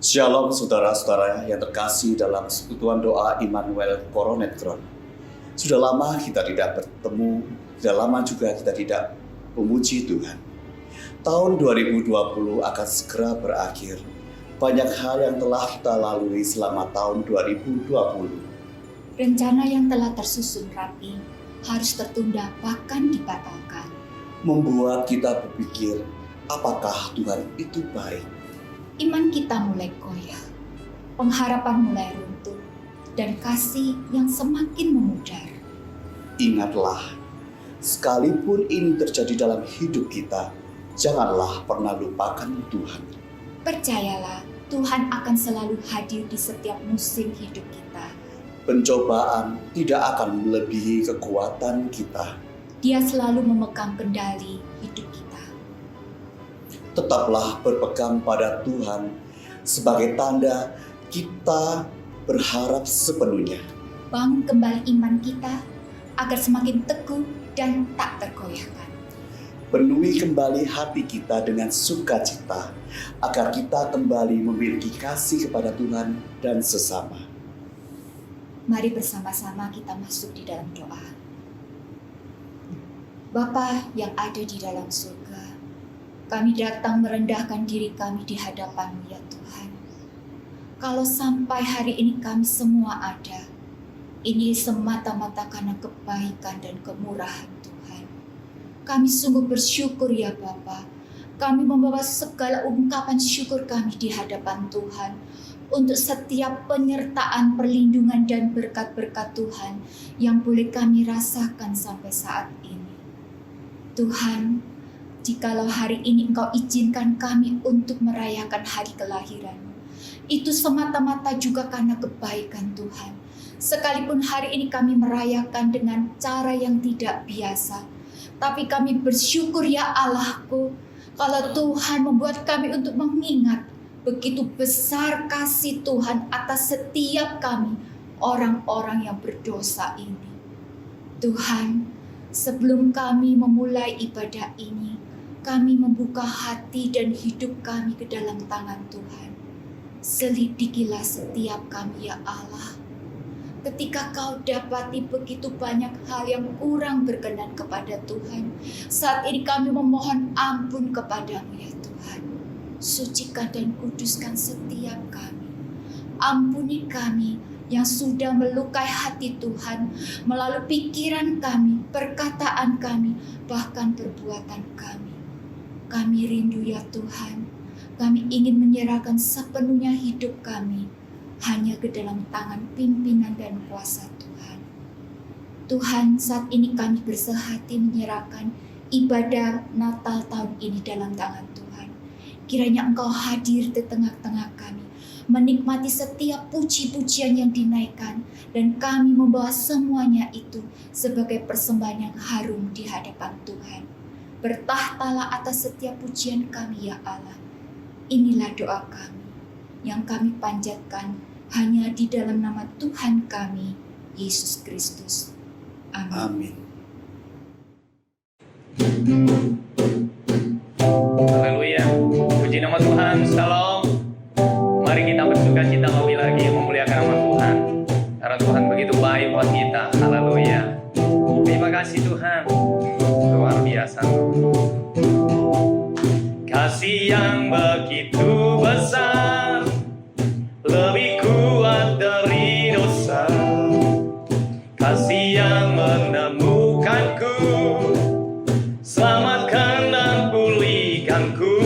Shalom saudara-saudara yang terkasih dalam persekutuan doa Immanuel Koronetron. Sudah lama kita tidak bertemu, sudah lama juga kita tidak memuji Tuhan. Tahun 2020 akan segera berakhir. Banyak hal yang telah kita lalui selama tahun 2020. Rencana yang telah tersusun rapi harus tertunda bahkan dibatalkan. Membuat kita berpikir, apakah Tuhan itu baik? Iman kita mulai goyah, pengharapan mulai runtuh, dan kasih yang semakin memudar. Ingatlah, sekalipun ini terjadi dalam hidup kita, janganlah pernah lupakan Tuhan. Percayalah, Tuhan akan selalu hadir di setiap musim hidup kita. Pencobaan tidak akan melebihi kekuatan kita. Dia selalu memegang kendali hidup kita. Tetaplah berpegang pada Tuhan sebagai tanda kita berharap sepenuhnya. Bangun kembali iman kita agar semakin teguh dan tak tergoyahkan. Penuhi kembali hati kita dengan sukacita agar kita kembali memiliki kasih kepada Tuhan dan sesama. Mari bersama-sama kita masuk di dalam doa. Bapa yang ada di dalam surga, kami datang merendahkan diri kami di hadapan-Mu ya Tuhan. Kalau sampai hari ini kami semua ada, ini semata-mata karena kebaikan dan kemurahan Tuhan. Kami sungguh bersyukur ya Bapa. Kami membawa segala ungkapan syukur kami di hadapan Tuhan untuk setiap penyertaan, perlindungan, dan berkat-berkat Tuhan yang boleh kami rasakan sampai saat ini. Tuhan, jikalau hari ini Engkau izinkan kami untuk merayakan hari kelahiran-Mu, itu semata-mata juga karena kebaikan Tuhan. Sekalipun hari ini kami merayakan dengan cara yang tidak biasa, tapi kami bersyukur ya Allahku, kalau Tuhan membuat kami untuk mengingat begitu besar kasih Tuhan atas setiap kami, orang-orang yang berdosa ini. Tuhan, sebelum kami memulai ibadah ini, kami membuka hati dan hidup kami ke dalam tangan Tuhan. Selidikilah setiap kami ya Allah. Ketika Kau dapati begitu banyak hal yang kurang berkenan kepada Tuhan, saat ini kami memohon ampun kepadamu ya Tuhan. Sucikan dan kuduskan setiap kami. Ampuni kami yang sudah melukai hati Tuhan melalui pikiran kami, perkataan kami, bahkan perbuatan kami. Kami rindu ya Tuhan, kami ingin menyerahkan sepenuhnya hidup kami hanya ke dalam tangan pimpinan dan kuasa Tuhan. Tuhan, saat ini kami bersehati menyerahkan ibadah Natal tahun ini dalam tangan Tuhan. Kiranya Engkau hadir di tengah-tengah kami, menikmati setiap puji-pujian yang dinaikkan, dan kami membawa semuanya itu sebagai persembahan yang harum di hadapan Tuhan. Bertahtalah atas setiap pujian kami ya Allah. Inilah doa kami yang kami panjatkan hanya di dalam nama Tuhan kami, Yesus Kristus. Amin. Haleluya, puji nama Tuhan. Shalom. Mari kita bersuka cita lebih lagi memuliakan nama Tuhan, karena Tuhan begitu baik buat kita. Haleluya. Terima kasih Tuhan, luar biasa. Kasih yang begitu besar, lebih kuat dari dosa. Kasih yang menemukanku, selamatkan dan pulihkanku.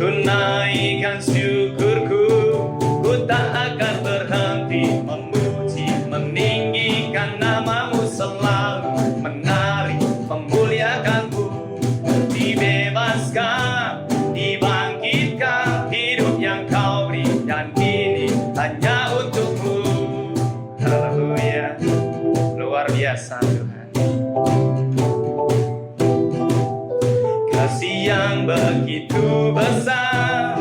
Ku naikkan syukurku, ku tak akan berhenti memuji, meninggikan namamu selalu, menari, memuliakanmu. Dibebaskan, dibangkitkan, hidup yang Kau beri, dan ini hanya untukmu. Haleluya, luar biasa Tuhan. Kasih yang begitu besar,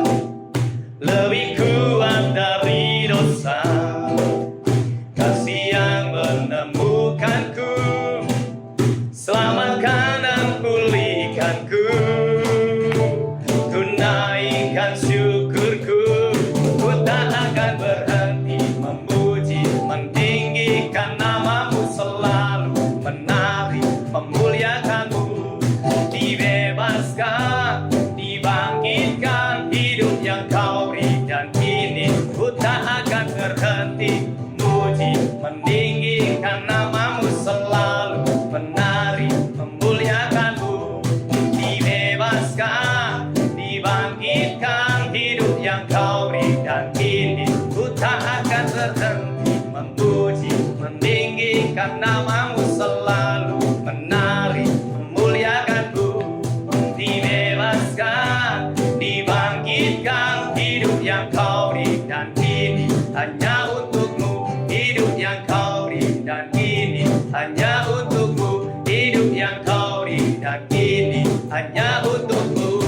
lebih kuat dari dosa. Kasih yang menemukanku, selamatkan dan pulihkanku. Ku naikkan syukurku, Kan namamu selalu menari, memuliakanku. Dibebaskan, dibangkitkan, hidup yang kau beri dan kini hanya untukmu. Hidup yang kau beri dan kini hanya untukmu. Hidup yang kau beri dan kini hanya untukmu.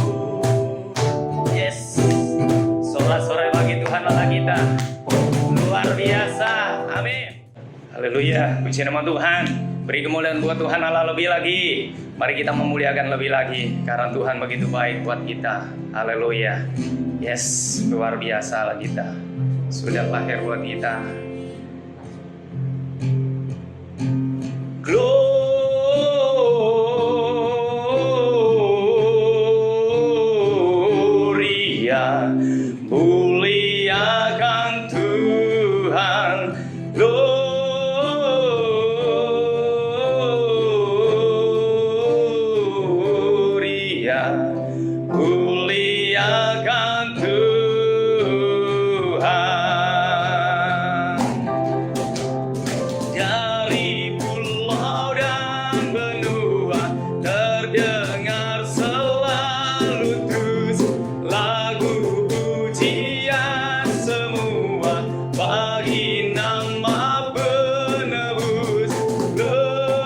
Yes, sorak-sorai bagi Tuhan Allah kita. Luar biasa, amin. Haleluya, puji nama Tuhan. Beri kemuliaan buat Tuhan Allah lebih lagi. Mari kita memuliakan lebih lagi, karena Tuhan begitu baik buat kita. Haleluya. Yes, luar biasa lah kita. Sudah lahir buat kita. Gloria, muliakan Tuhan. Gloria, muliakan Tuhan. Dari pulau dan benua terdengar selalu terus lagu pujian semua bagi nama penebus. Gloria,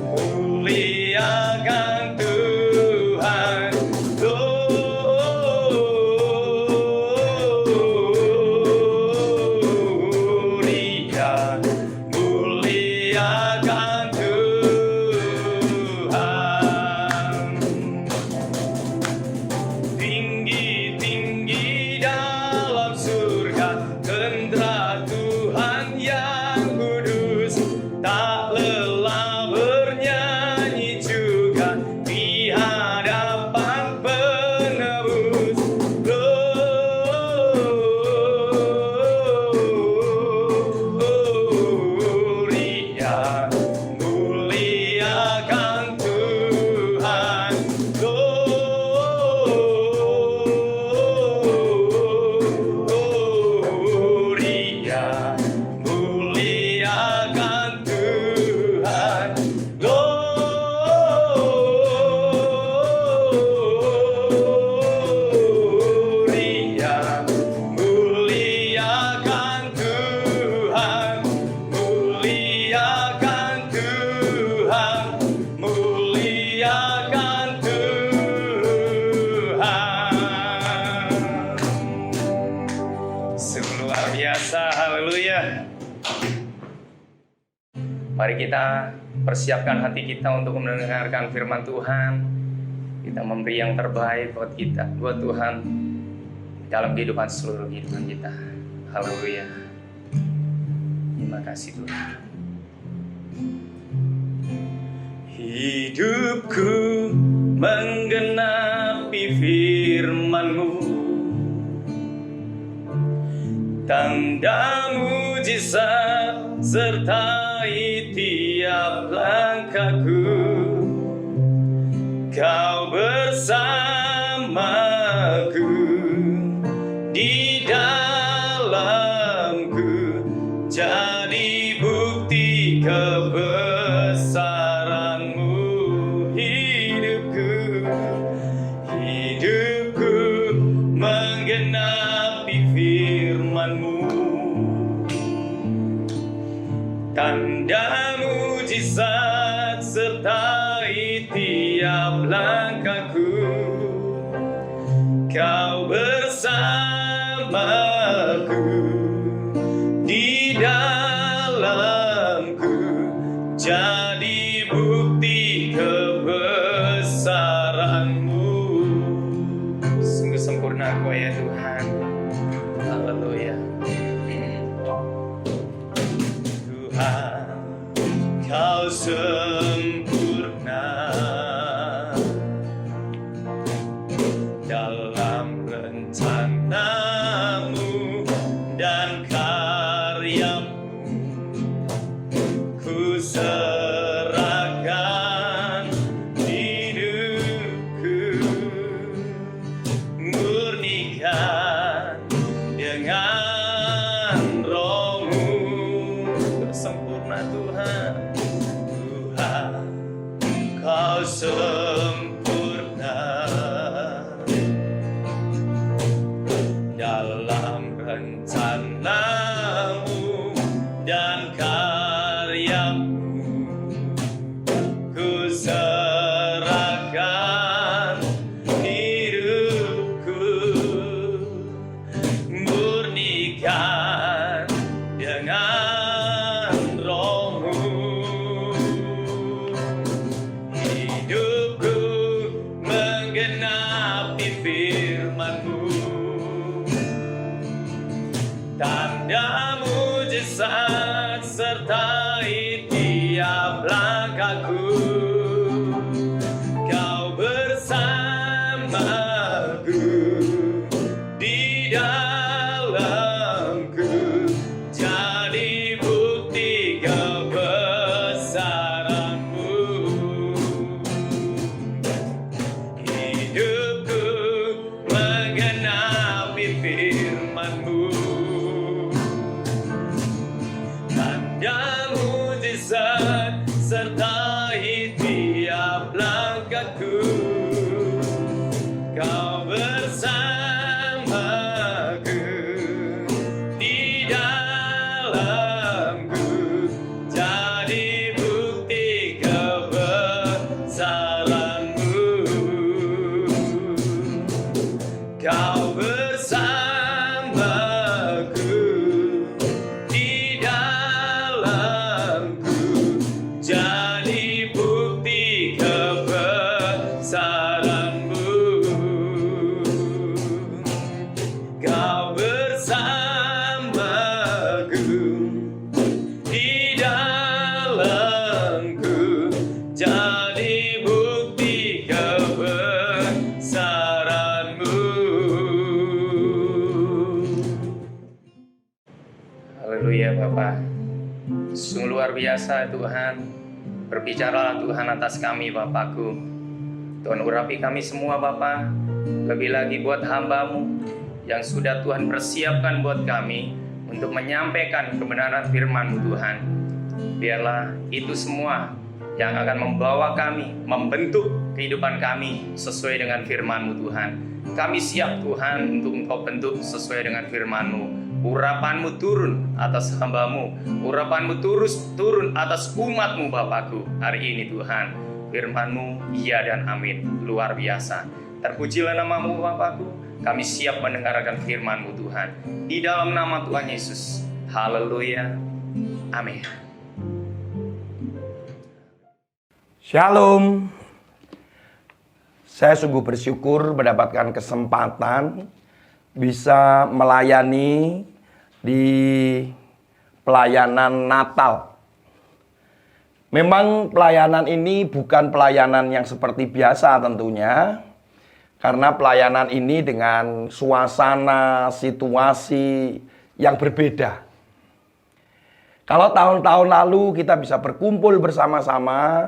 muliakan Tuhan. Gloria, muliakan Tuhan. Tinggi-tinggi dalam surga, tentara Tuhan yang kudus, tak lelah bernyanyi juga di hadapan penebus. Gloria, muliakan Tuhan. Gloria, muliakan Tuhan. Gloria, muliakan Tuhan. Muliakan Tuhan. Muliakan Tuhan. Sungguh luar biasa, haleluya. Mari kita persiapkan hati kita untuk mendengarkan firman Tuhan. Kita memberi yang terbaik buat kita, buat Tuhan dalam kehidupan seluruh kehidupan kita. Haleluya. Terima kasih Tuhan. Hidupku menggenapi firman-Mu, tanda mujizat sertai tiap langkahku. Kau bersamaku di dalamku, jadi bukti kebesaran-Mu. Hidupku menggenapi firman-Mu, tanda mujizat sertai tiap langkahku. Kau bersamaku di dalamku, jadi bukti kebesaran-Mu. Sungguh sempurna Kau ya Tuhan. Haleluya. Tuhan, Kau sempurna dalam rencana-Mu dan karya-Mu. Ku serahkan hidupku, murnikan Kau sempurna dalam rencanamu dan karyamu. Ku serahkan hidupku, murnikan dengan rohmu. Hidupku menggenapi firman-Mu, tanda mujizat sertai tiap langkahku. Kau bersamaku di dalamku, jadi bukti kebesaran-Mu. Hidupku menggenapi firman-Mu, tanda mujizat sertai tiap langkahku. Kau bersamaku di dalamku, jadi bukti kebesaran-Mu. Kau bersamaku di dalamku, jadi bukti kebesaran-Mu. Kau bersamaku di dalamku, jadi bukti kebesaran-Mu. Haleluya Bapa. Sungguh luar biasa Tuhan. Berbicaralah Tuhan atas kami Bapakku. Tuhan urapi kami semua Bapa. Lebih lagi buat hamba-Mu yang sudah Tuhan persiapkan buat kami untuk menyampaikan kebenaran firman-Mu Tuhan. Biarlah itu semua yang akan membawa kami, membentuk kehidupan kami sesuai dengan firman-Mu Tuhan. Kami siap Tuhan untuk Engkau bentuk sesuai dengan firman-Mu. Urapan-Mu turun atas hamba-Mu, urapan-Mu turun atas umat-Mu Bapakku hari ini Tuhan. Firman-Mu iya dan amin, luar biasa. Terpujilah nama-Mu Bapakku, kami siap mendengarkan firman-Mu Tuhan. Di dalam nama Tuhan Yesus, haleluya, amin. Shalom. Saya sungguh bersyukur mendapatkan kesempatan bisa melayani di pelayanan Natal. Memang pelayanan ini bukan pelayanan yang seperti biasa tentunya, karena pelayanan ini dengan suasana, situasi yang berbeda. Kalau tahun-tahun lalu kita bisa berkumpul bersama-sama,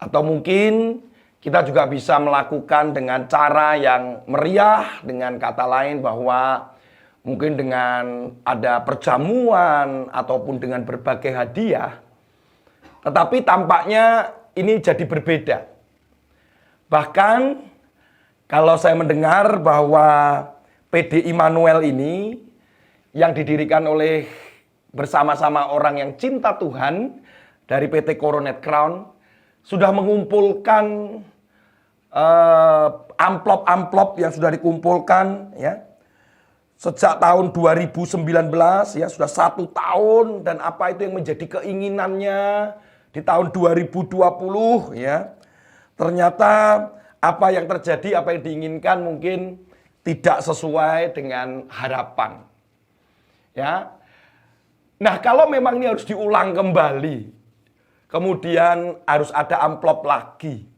atau mungkin kita juga bisa melakukan dengan cara yang meriah, dengan kata lain bahwa mungkin dengan ada perjamuan ataupun dengan berbagai hadiah. Tetapi tampaknya ini jadi berbeda. Bahkan kalau saya mendengar bahwa PD Immanuel ini yang didirikan oleh bersama-sama orang yang cinta Tuhan dari PT Coronet Crown sudah mengumpulkan amplop-amplop yang sudah dikumpulkan ya sejak tahun 2019 ya, sudah 1 tahun, dan apa itu yang menjadi keinginannya di tahun 2020 ya. Ternyata apa yang terjadi, apa yang diinginkan mungkin tidak sesuai dengan harapan. Ya. Nah, kalau memang ini harus diulang kembali, kemudian harus ada amplop lagi.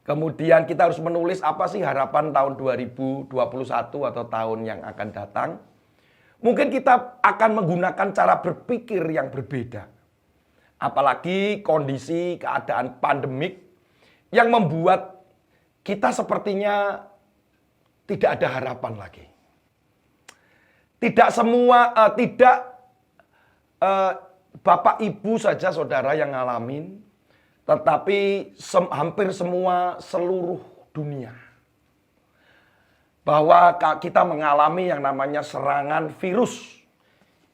Kemudian kita harus menulis apa sih harapan tahun 2021 atau tahun yang akan datang. Mungkin kita akan menggunakan cara berpikir yang berbeda. Apalagi kondisi keadaan pandemik yang membuat kita sepertinya tidak ada harapan lagi. Tidak semua, Bapak Ibu saja saudara yang ngalamin. tetapi hampir semua seluruh dunia. Bahwa kita mengalami yang namanya serangan virus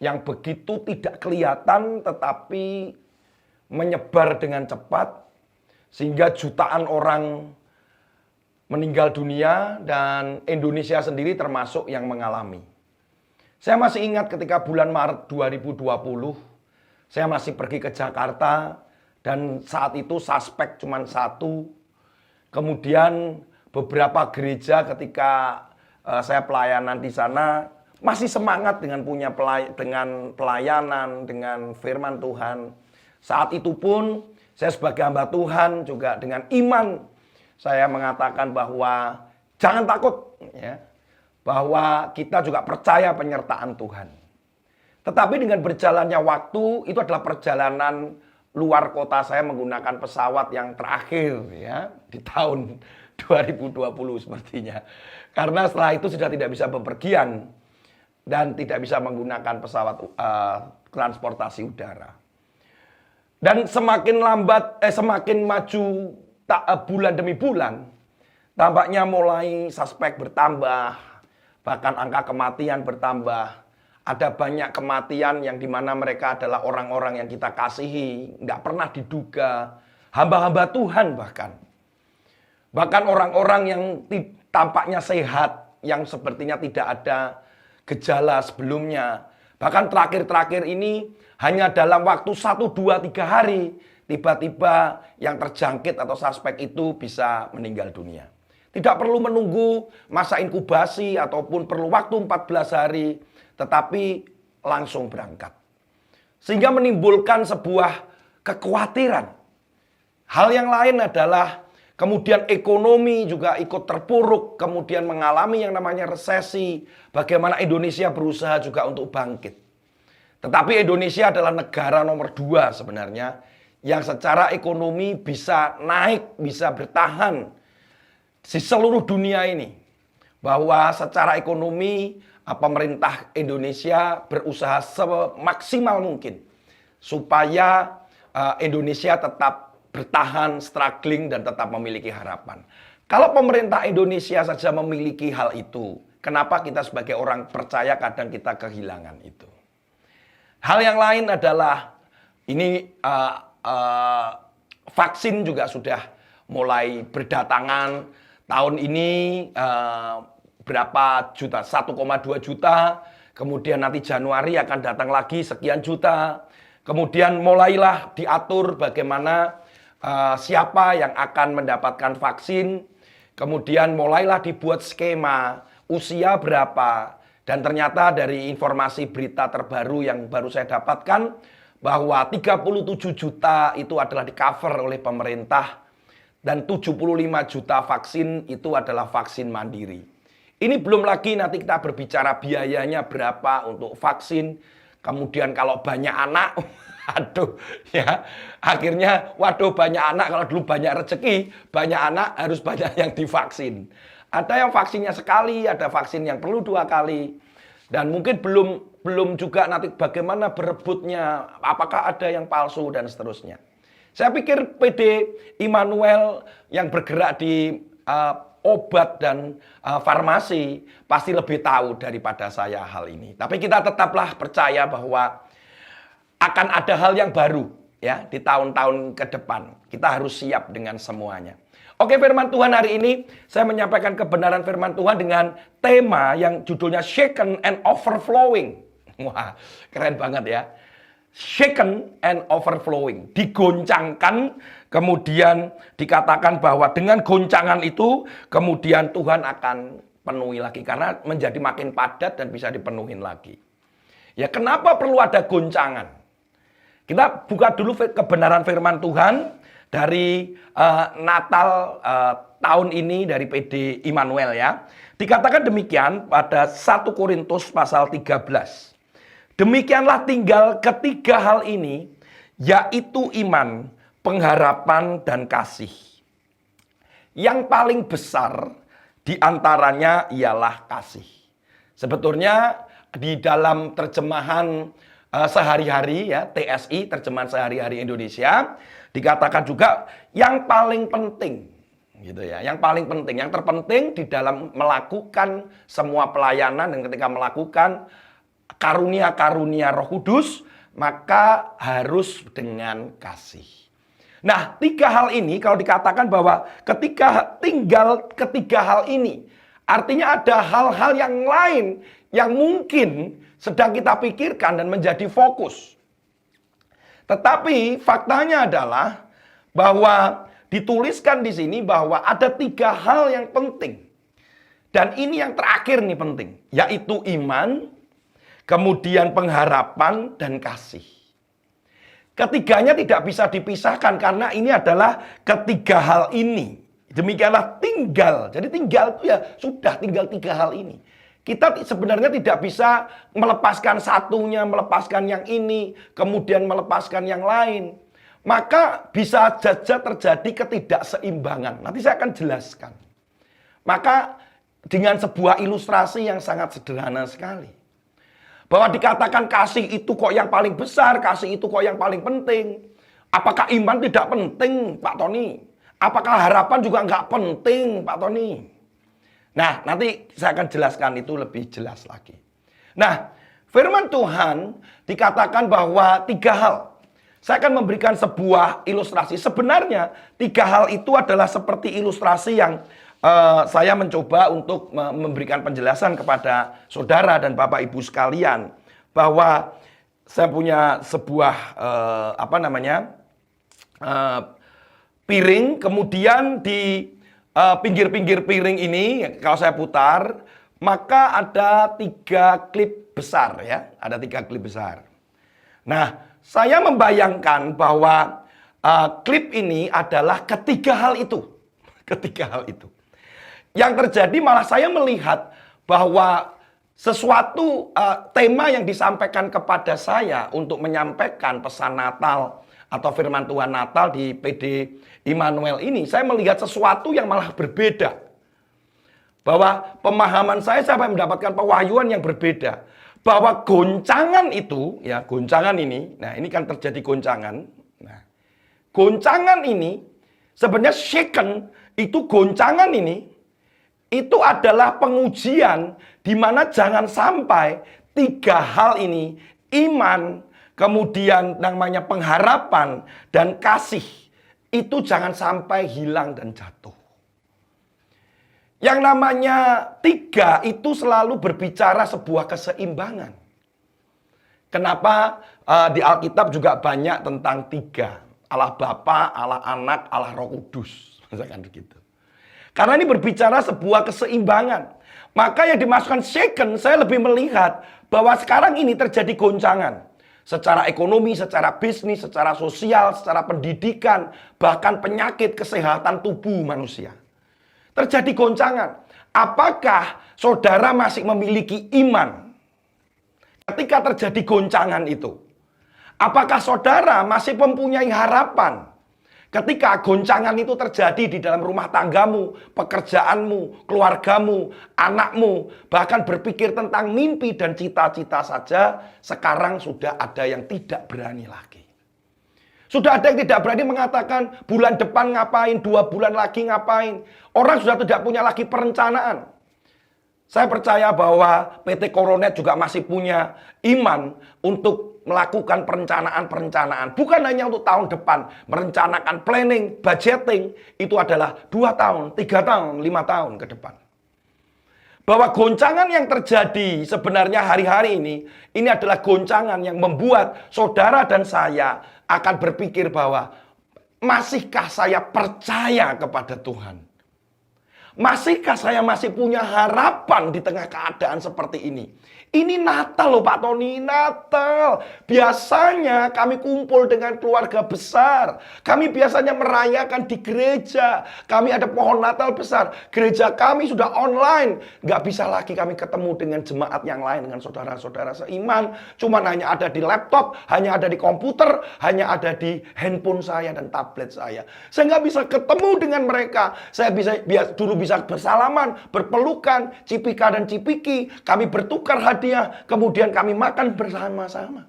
yang begitu tidak kelihatan tetapi menyebar dengan cepat sehingga jutaan orang meninggal dunia dan Indonesia sendiri termasuk yang mengalami. Saya masih ingat ketika bulan Maret 2020, saya masih pergi ke Jakarta dan saat itu suspek cuma satu. Kemudian beberapa gereja ketika saya pelayanan di sana masih semangat dengan pelayanan, dengan firman Tuhan. Saat itu pun saya sebagai hamba Tuhan juga dengan iman saya mengatakan bahwa jangan takut ya, bahwa kita juga percaya penyertaan Tuhan. Tetapi dengan berjalannya waktu, itu adalah perjalanan luar kota saya menggunakan pesawat yang terakhir ya di tahun 2020 sepertinya. Karena setelah itu sudah tidak bisa bepergian dan tidak bisa menggunakan pesawat transportasi udara. Dan semakin semakin maju bulan demi bulan, tampaknya mulai suspek bertambah, bahkan angka kematian bertambah. Ada banyak kematian yang dimana mereka adalah orang-orang yang kita kasihi, nggak pernah diduga, hamba-hamba Tuhan bahkan. Bahkan orang-orang yang tampaknya sehat, yang sepertinya tidak ada gejala sebelumnya. Bahkan terakhir-terakhir ini hanya dalam waktu 1, 2, 3 hari tiba-tiba yang terjangkit atau suspek itu bisa meninggal dunia. Tidak perlu menunggu masa inkubasi ataupun perlu waktu 14 hari, tetapi langsung berangkat. Sehingga menimbulkan sebuah kekhawatiran. Hal yang lain adalah kemudian ekonomi juga ikut terpuruk, kemudian mengalami yang namanya resesi. Bagaimana Indonesia berusaha juga untuk bangkit. Tetapi Indonesia adalah negara nomor 2 sebenarnya yang secara ekonomi bisa naik, bisa bertahan di seluruh dunia ini. Bahwa secara ekonomi pemerintah Indonesia berusaha semaksimal mungkin supaya Indonesia tetap bertahan, struggling, dan tetap memiliki harapan. Kalau pemerintah Indonesia saja memiliki hal itu, kenapa kita sebagai orang percaya kadang kita kehilangan itu? Hal yang lain adalah ini vaksin juga sudah mulai berdatangan. Tahun ini berapa juta? 1,2 juta. Kemudian nanti Januari akan datang lagi sekian juta. Kemudian mulailah diatur bagaimana siapa yang akan mendapatkan vaksin, kemudian mulailah dibuat skema usia berapa, dan ternyata dari informasi berita terbaru yang baru saya dapatkan bahwa 37 juta itu adalah di-cover oleh pemerintah dan 75 juta vaksin itu adalah vaksin mandiri. Ini belum lagi nanti kita berbicara biayanya berapa untuk vaksin, kemudian kalau banyak anak aduh ya, akhirnya waduh banyak anak, kalau dulu banyak rezeki, banyak anak harus banyak yang divaksin. Ada yang vaksinnya sekali, ada vaksin yang perlu 2 kali. Dan mungkin belum juga nanti bagaimana berebutnya, apakah ada yang palsu dan seterusnya. Saya pikir PD Immanuel yang bergerak di obat dan farmasi pasti lebih tahu daripada saya hal ini. Tapi kita tetaplah percaya bahwa akan ada hal yang baru ya di tahun-tahun ke depan. Kita harus siap dengan semuanya. Oke, firman Tuhan hari ini saya menyampaikan kebenaran firman Tuhan dengan tema yang judulnya Shaken and Overflowing. Wah, keren banget ya. Shaken and overflowing. Digoncangkan, kemudian dikatakan bahwa dengan goncangan itu kemudian Tuhan akan penuhi lagi karena menjadi makin padat dan bisa dipenuhin lagi. Ya, kenapa perlu ada goncangan? Kita buka dulu kebenaran firman Tuhan dari Natal tahun ini dari PD Immanuel ya. Dikatakan demikian pada 1 Korintus pasal 13. Demikianlah tinggal ketiga hal ini, yaitu iman, pengharapan, dan kasih. Yang paling besar di antaranya ialah kasih. Sebetulnya di dalam terjemahan sehari-hari ya, TSI, terjemahan sehari-hari Indonesia, dikatakan juga yang paling penting gitu ya, yang paling penting, yang terpenting di dalam melakukan semua pelayanan dan ketika melakukan karunia-karunia Roh Kudus, maka harus dengan kasih. Nah, 3 hal ini kalau dikatakan bahwa ketika tinggal ketiga hal ini, artinya ada hal-hal yang lain yang mungkin sedang kita pikirkan dan menjadi fokus. Tetapi faktanya adalah bahwa dituliskan di sini bahwa ada 3 hal yang penting. Dan ini yang terakhir nih penting, yaitu iman, kemudian pengharapan, dan kasih. Ketiganya tidak bisa dipisahkan karena ini adalah ketiga hal ini. Demikianlah tinggal. Jadi tinggal itu ya sudah tinggal 3 hal ini. Kita sebenarnya tidak bisa melepaskan satunya, melepaskan yang ini, kemudian melepaskan yang lain. Maka bisa saja terjadi ketidakseimbangan. Nanti saya akan jelaskan. Maka dengan sebuah ilustrasi yang sangat sederhana sekali. Bahwa dikatakan kasih itu kok yang paling besar, kasih itu kok yang paling penting. Apakah iman tidak penting, Pak Tony? Apakah harapan juga nggak penting, Pak Tony? Nah, nanti saya akan jelaskan itu lebih jelas lagi. Nah, firman Tuhan dikatakan bahwa 3 hal. Saya akan memberikan sebuah ilustrasi. Sebenarnya 3 hal itu adalah seperti ilustrasi yang saya mencoba untuk memberikan penjelasan kepada saudara dan Bapak Ibu sekalian. Bahwa saya punya sebuah piring, kemudian di pinggir-pinggir piring ini, kalau saya putar, maka ada 3 klip besar ya. Ada 3 klip besar. Nah, saya membayangkan bahwa klip ini adalah ketiga hal itu. Ketiga hal itu. Yang terjadi malah saya melihat bahwa sesuatu tema yang disampaikan kepada saya untuk menyampaikan pesan Natal atau firman Tuhan Natal di PD Immanuel ini, saya melihat sesuatu yang malah berbeda. Bahwa pemahaman saya sampai mendapatkan pewahyuan yang berbeda. Bahwa goncangan itu, ya goncangan ini, nah ini kan terjadi goncangan. Nah, goncangan ini, sebenarnya shaken, itu goncangan ini, itu adalah pengujian di mana jangan sampai 3 hal ini, iman, kemudian namanya pengharapan, dan kasih, itu jangan sampai hilang dan jatuh. Yang namanya 3 itu selalu berbicara sebuah keseimbangan. Kenapa di Alkitab juga banyak tentang 3. Allah Bapa, Allah Anak, Allah Roh Kudus. Misalkan begitu. Karena ini berbicara sebuah keseimbangan. Maka yang dimasukkan shaken, saya lebih melihat bahwa sekarang ini terjadi goncangan. Secara ekonomi, secara bisnis, secara sosial, secara pendidikan, bahkan penyakit, kesehatan tubuh manusia. Terjadi goncangan. Apakah saudara masih memiliki iman ketika terjadi goncangan itu? Apakah saudara masih mempunyai harapan ketika goncangan itu terjadi di dalam rumah tanggamu, pekerjaanmu, keluargamu, anakmu, bahkan berpikir tentang mimpi dan cita-cita saja, sekarang sudah ada yang tidak berani lagi. Sudah ada yang tidak berani mengatakan bulan depan ngapain, 2 bulan lagi ngapain. Orang sudah tidak punya lagi perencanaan. Saya percaya bahwa PT Coronet juga masih punya iman untuk melakukan perencanaan-perencanaan. Bukan hanya untuk tahun depan. Merencanakan planning, budgeting. Itu adalah 2 tahun, 3 tahun, 5 tahun ke depan. Bahwa goncangan yang terjadi sebenarnya hari-hari ini adalah goncangan yang membuat saudara dan saya akan berpikir bahwa masihkah saya percaya kepada Tuhan? Masihkah saya masih punya harapan di tengah keadaan seperti ini? Ini Natal loh Pak Tony, Natal. Biasanya kami kumpul dengan keluarga besar. Kami biasanya merayakan di gereja. Kami ada pohon Natal besar. Gereja kami sudah online. Nggak bisa lagi kami ketemu dengan jemaat yang lain, dengan saudara-saudara seiman. Cuman hanya ada di laptop, hanya ada di komputer, hanya ada di handphone saya dan tablet saya. Saya nggak bisa ketemu dengan mereka. Saya dulu bisa bersalaman, berpelukan, cipika dan cipiki. Kami bertukar hadiah, kemudian kami makan bersama-sama.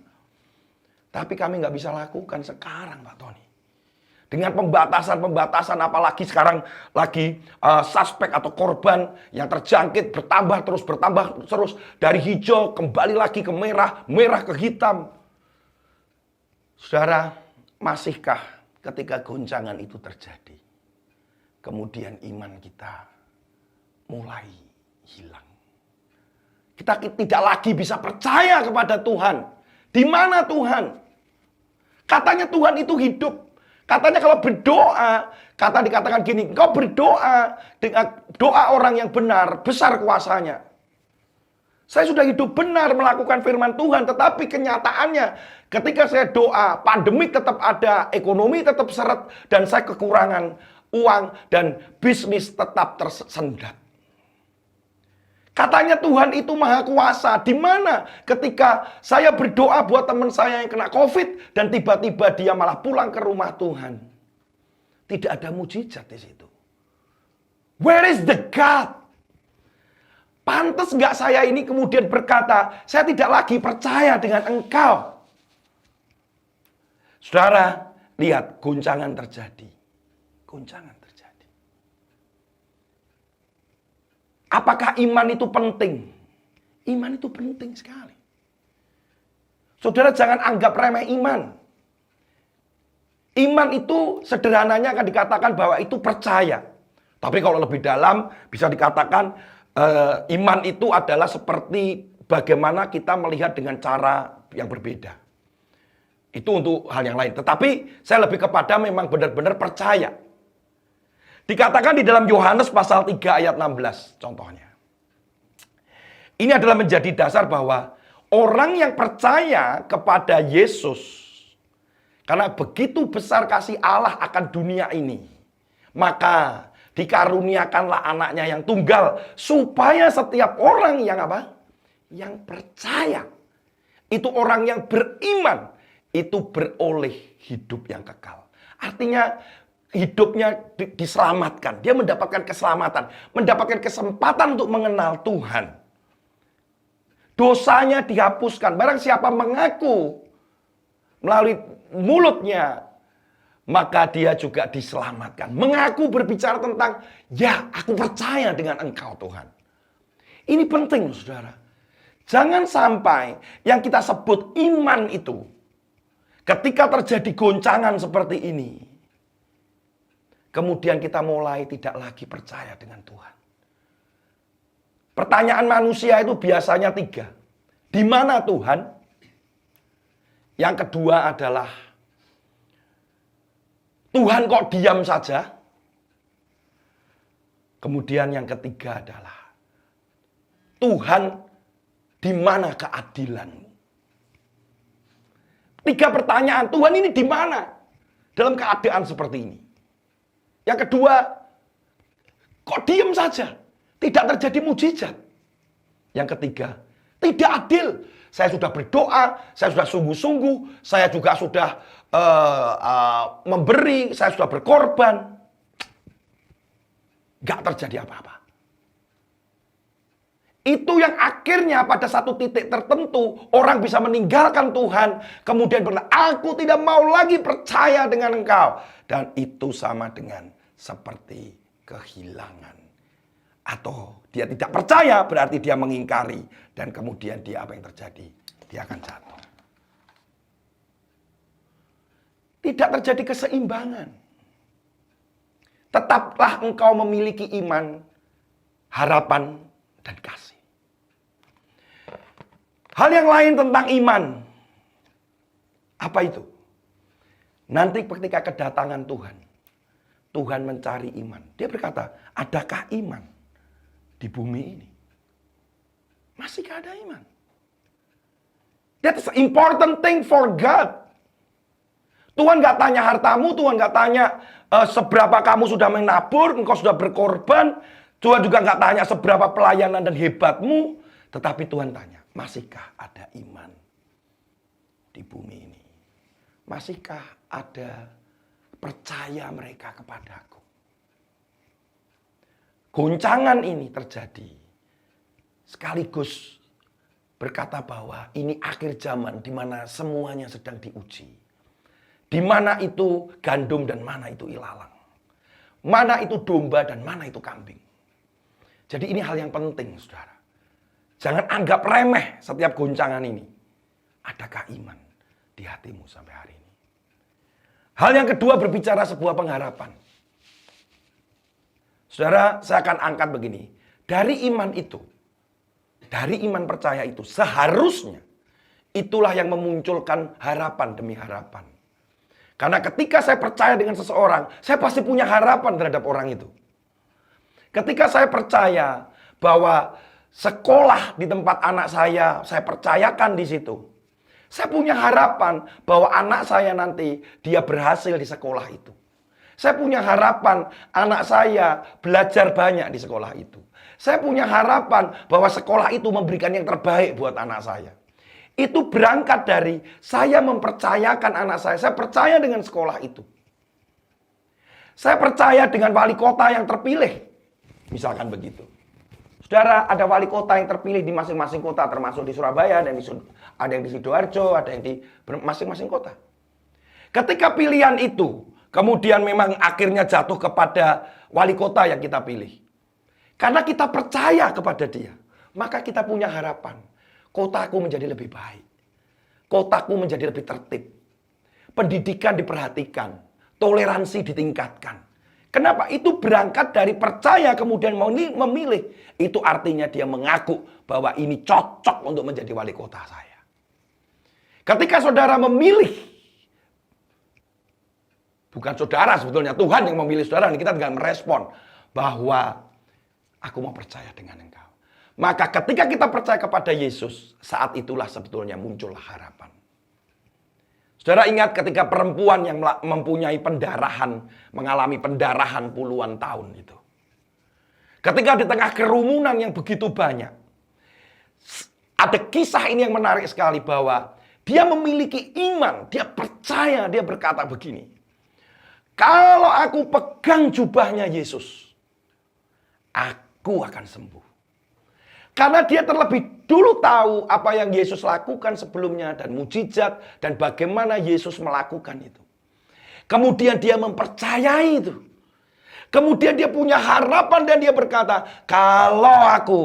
Tapi kami nggak bisa lakukan sekarang, Pak Tony. Dengan pembatasan-pembatasan, apalagi sekarang lagi suspek atau korban yang terjangkit bertambah terus. Dari hijau kembali lagi ke merah, merah ke hitam. Saudara, masihkah ketika goncangan itu terjadi, kemudian iman kita mulai hilang? Kita tidak lagi bisa percaya kepada Tuhan. Di mana Tuhan? Katanya Tuhan itu hidup. Katanya kalau berdoa, dikatakan gini, engkau berdoa dengan doa orang yang benar, besar kuasanya. Saya sudah hidup benar melakukan firman Tuhan, tetapi kenyataannya ketika saya doa, pandemik tetap ada, ekonomi tetap seret, dan saya kekurangan uang, dan bisnis tetap tersendat. Katanya Tuhan itu maha kuasa. Di mana ketika saya berdoa buat teman saya yang kena COVID dan tiba-tiba dia malah pulang ke rumah Tuhan. Tidak ada mujizat di situ. Where is the God? Pantas nggak saya ini kemudian berkata, saya tidak lagi percaya dengan engkau. Saudara, lihat goncangan terjadi. Goncangan terjadi. Apakah iman itu penting? Iman itu penting sekali. Saudara jangan anggap remeh iman. Iman itu sederhananya akan dikatakan bahwa itu percaya. Tapi kalau lebih dalam bisa dikatakan iman itu adalah seperti bagaimana kita melihat dengan cara yang berbeda. Itu untuk hal yang lain. Tetapi saya lebih kepada memang benar-benar percaya. Dikatakan di dalam Yohanes pasal 3 ayat 16 contohnya. Ini adalah menjadi dasar bahwa orang yang percaya kepada Yesus, karena begitu besar kasih Allah akan dunia ini, maka dikaruniakanlah anaknya yang tunggal, supaya setiap orang yang apa? Yang percaya, itu orang yang beriman, itu beroleh hidup yang kekal. Artinya hidupnya diselamatkan. Dia mendapatkan keselamatan. Mendapatkan kesempatan untuk mengenal Tuhan. Dosanya dihapuskan. Barang siapa mengaku melalui mulutnya, maka dia juga diselamatkan. Mengaku berbicara tentang, ya aku percaya dengan engkau Tuhan. Ini penting saudara. Jangan sampai yang kita sebut iman itu, ketika terjadi goncangan seperti ini, kemudian kita mulai tidak lagi percaya dengan Tuhan. Pertanyaan manusia itu biasanya 3. Di mana Tuhan? Yang kedua adalah, Tuhan kok diam saja? Kemudian yang ketiga adalah, Tuhan di mana keadilanmu? 3 pertanyaan, Tuhan ini di mana dalam keadaan seperti ini? Yang kedua, kok diam saja? Tidak terjadi mujizat. Yang ketiga, tidak adil. Saya sudah berdoa, saya sudah sungguh-sungguh, saya juga sudah memberi, saya sudah berkorban. Gak terjadi apa-apa. Itu yang akhirnya pada satu titik tertentu orang bisa meninggalkan Tuhan. Kemudian berkata, aku tidak mau lagi percaya dengan engkau. Dan itu sama dengan seperti kehilangan. Atau dia tidak percaya berarti dia mengingkari. Dan kemudian dia apa yang terjadi? Dia akan jatuh. Tidak terjadi keseimbangan. Tetaplah engkau memiliki iman, harapan, dan kasih. Hal yang lain tentang iman. Apa itu? Nanti ketika kedatangan Tuhan, Tuhan mencari iman. Dia berkata, adakah iman di bumi ini? Masihkah ada iman? That's an important thing for God. Tuhan gak tanya hartamu, Tuhan gak tanya seberapa kamu sudah menabur, engkau sudah berkorban. Tuhan juga gak tanya seberapa pelayanan dan hebatmu. Tetapi Tuhan tanya, masihkah ada iman di bumi ini? Masihkah ada percaya mereka kepadaku? Goncangan ini terjadi sekaligus berkata bahwa ini akhir zaman di mana semuanya sedang diuji. Di mana itu gandum dan mana itu ilalang. Mana itu domba dan mana itu kambing. Jadi ini hal yang penting, saudara. Jangan anggap remeh setiap goncangan ini. Adakah iman di hatimu sampai hari ini? Hal yang kedua berbicara sebuah pengharapan. Saudara, saya akan angkat begini. Dari iman itu, dari iman percaya itu, seharusnya itulah yang memunculkan harapan demi harapan. Karena ketika saya percaya dengan seseorang, saya pasti punya harapan terhadap orang itu. Ketika saya percaya bahwa sekolah di tempat anak saya percayakan di situ. Saya punya harapan bahwa anak saya nanti dia berhasil di sekolah itu. Saya punya harapan anak saya belajar banyak di sekolah itu. Saya punya harapan bahwa sekolah itu memberikan yang terbaik buat anak saya. Itu berangkat dari saya mempercayakan anak saya. Saya percaya dengan sekolah itu. Saya percaya dengan wali kota yang terpilih. Misalkan begitu. Saudara, ada wali kota yang terpilih di masing-masing kota, termasuk di Surabaya, ada yang di Sidoarjo, ada yang di masing-masing kota. Ketika pilihan itu, kemudian memang akhirnya jatuh kepada wali kota yang kita pilih. Karena kita percaya kepada dia, maka kita punya harapan. Kotaku menjadi lebih baik. Kotaku menjadi lebih tertib. Pendidikan diperhatikan. Toleransi ditingkatkan. Kenapa? Itu berangkat dari percaya kemudian mau memilih. Itu artinya dia mengaku bahwa ini cocok untuk menjadi wali kota saya. Ketika saudara memilih, bukan saudara sebetulnya, Tuhan yang memilih saudara, kita tinggal merespon bahwa aku mau percaya dengan engkau. Maka ketika kita percaya kepada Yesus, saat itulah sebetulnya muncullah harapan. Saudara ingat ketika perempuan yang mempunyai pendarahan, mengalami pendarahan puluhan tahun itu. Ketika di tengah kerumunan yang begitu banyak. Ada kisah ini yang menarik sekali bahwa dia memiliki iman, dia percaya, dia berkata begini. Kalau aku pegang jubahnya Yesus, aku akan sembuh. Karena dia terlebih dulu tahu apa yang Yesus lakukan sebelumnya dan mujizat dan bagaimana Yesus melakukan itu. Kemudian dia mempercayai itu. Kemudian dia punya harapan dan dia berkata, kalau aku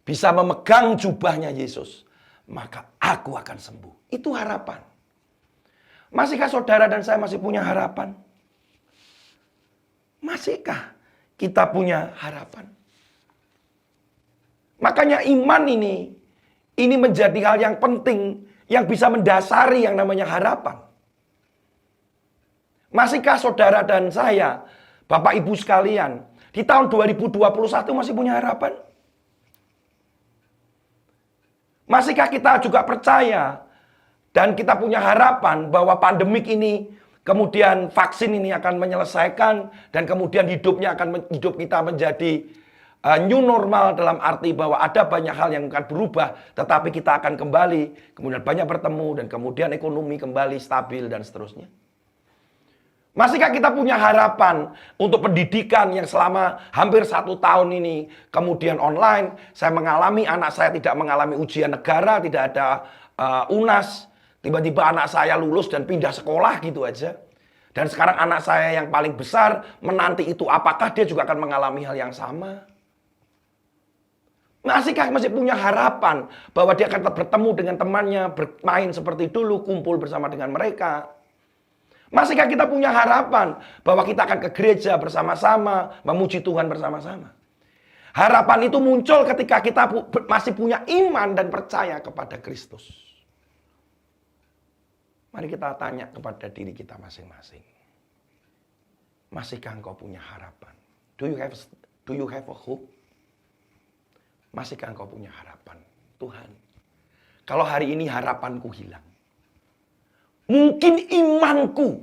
bisa memegang jubahnya Yesus, maka aku akan sembuh. Itu harapan. Masihkah saudara dan saya masih punya harapan? Masihkah kita punya harapan? Makanya iman ini menjadi hal yang penting yang bisa mendasari yang namanya harapan. Masihkah saudara dan saya, Bapak Ibu sekalian, di tahun 2021 masih punya harapan? Masihkah kita juga percaya dan kita punya harapan bahwa pandemik ini kemudian vaksin ini akan menyelesaikan dan kemudian hidup kita menjadi new normal dalam arti bahwa ada banyak hal yang akan berubah, tetapi kita akan kembali, kemudian banyak bertemu, dan kemudian ekonomi kembali stabil, dan seterusnya. Masihkah kita punya harapan untuk pendidikan yang selama hampir 1 tahun ini, kemudian online, saya mengalami, anak saya tidak mengalami ujian negara, tidak ada UNAS, tiba-tiba anak saya lulus dan pindah sekolah gitu aja. Dan sekarang anak saya yang paling besar menanti itu, apakah dia juga akan mengalami hal yang sama? Masihkah masih punya harapan bahwa dia akan tetap bertemu dengan temannya, bermain seperti dulu, kumpul bersama dengan mereka? Masihkah kita punya harapan bahwa kita akan ke gereja bersama-sama, memuji Tuhan bersama-sama? Harapan itu muncul ketika kita masih punya iman dan percaya kepada Kristus. Mari kita tanya kepada diri kita masing-masing. Masihkah engkau punya harapan? Do you have a hope? Masihkah engkau punya harapan? Tuhan, kalau hari ini harapanku hilang. Mungkin imanku,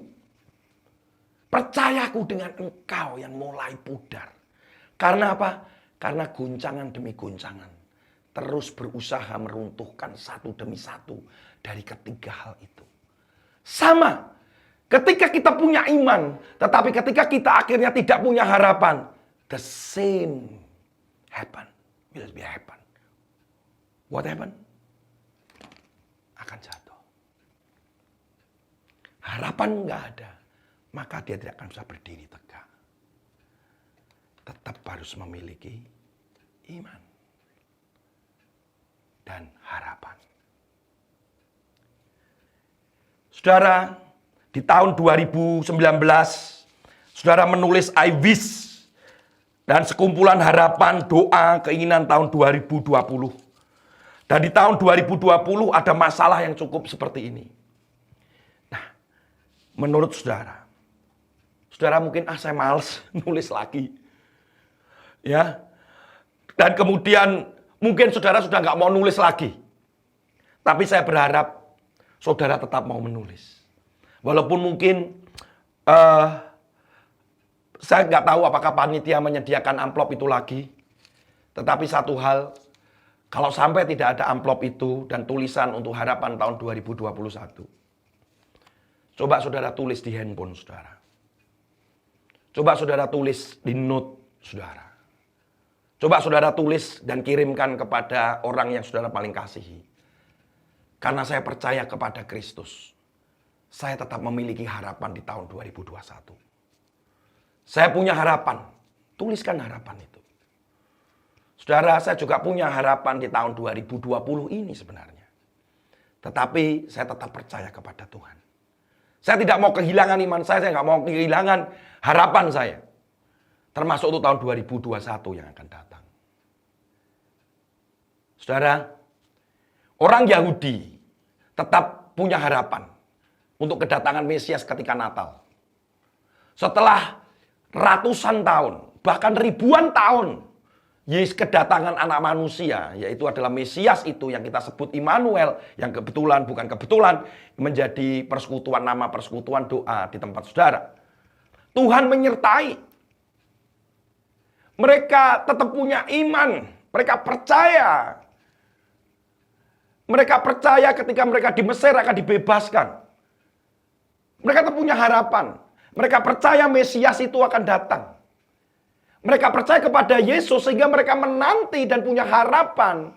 percayaku dengan engkau yang mulai pudar. Karena apa? Karena guncangan demi guncangan. Terus berusaha meruntuhkan satu demi satu dari ketiga hal itu. Sama, ketika kita punya iman, tetapi ketika kita akhirnya tidak punya harapan, the same happen. Will be happen. what happened? Akan jatuh. Harapan nggak ada, maka dia tidak akan bisa berdiri tegak. Tetap harus memiliki iman dan harapan. Saudara, di tahun 2019, saudara menulis I wish dan sekumpulan harapan, doa, keinginan tahun 2020. Dan di tahun 2020 ada masalah yang cukup seperti ini. Nah, menurut saudara, saudara mungkin saya males nulis lagi. Ya. Dan kemudian mungkin saudara sudah nggak mau nulis lagi. Tapi saya berharap saudara tetap mau menulis. Walaupun mungkin saya nggak tahu apakah panitia menyediakan amplop itu lagi. Tetapi satu hal, kalau sampai tidak ada amplop itu dan tulisan untuk harapan tahun 2021. Coba saudara tulis di handphone saudara. Coba saudara tulis di note saudara. Coba saudara tulis dan kirimkan kepada orang yang saudara paling kasihi. Karena saya percaya kepada Kristus. Saya tetap memiliki harapan di tahun 2021. Saya punya harapan. Tuliskan harapan itu. Saudara, saya juga punya harapan di tahun 2020 ini sebenarnya. Tetapi saya tetap percaya kepada Tuhan. Saya tidak mau kehilangan iman saya nggak mau kehilangan harapan saya. Termasuk untuk tahun 2021 yang akan datang. Saudara, orang Yahudi tetap punya harapan untuk kedatangan Mesias ketika Natal. Setelah ratusan tahun, bahkan ribuan tahun, Yesus kedatangan anak manusia, yaitu adalah Mesias itu yang kita sebut Immanuel, yang kebetulan, bukan kebetulan, menjadi persekutuan, nama persekutuan doa di tempat saudara. Tuhan menyertai. Mereka tetap punya iman. Mereka percaya. Mereka percaya ketika mereka di Mesir akan dibebaskan. Mereka tetap punya harapan. Mereka percaya Mesias itu akan datang. Mereka percaya kepada Yesus sehingga mereka menanti dan punya harapan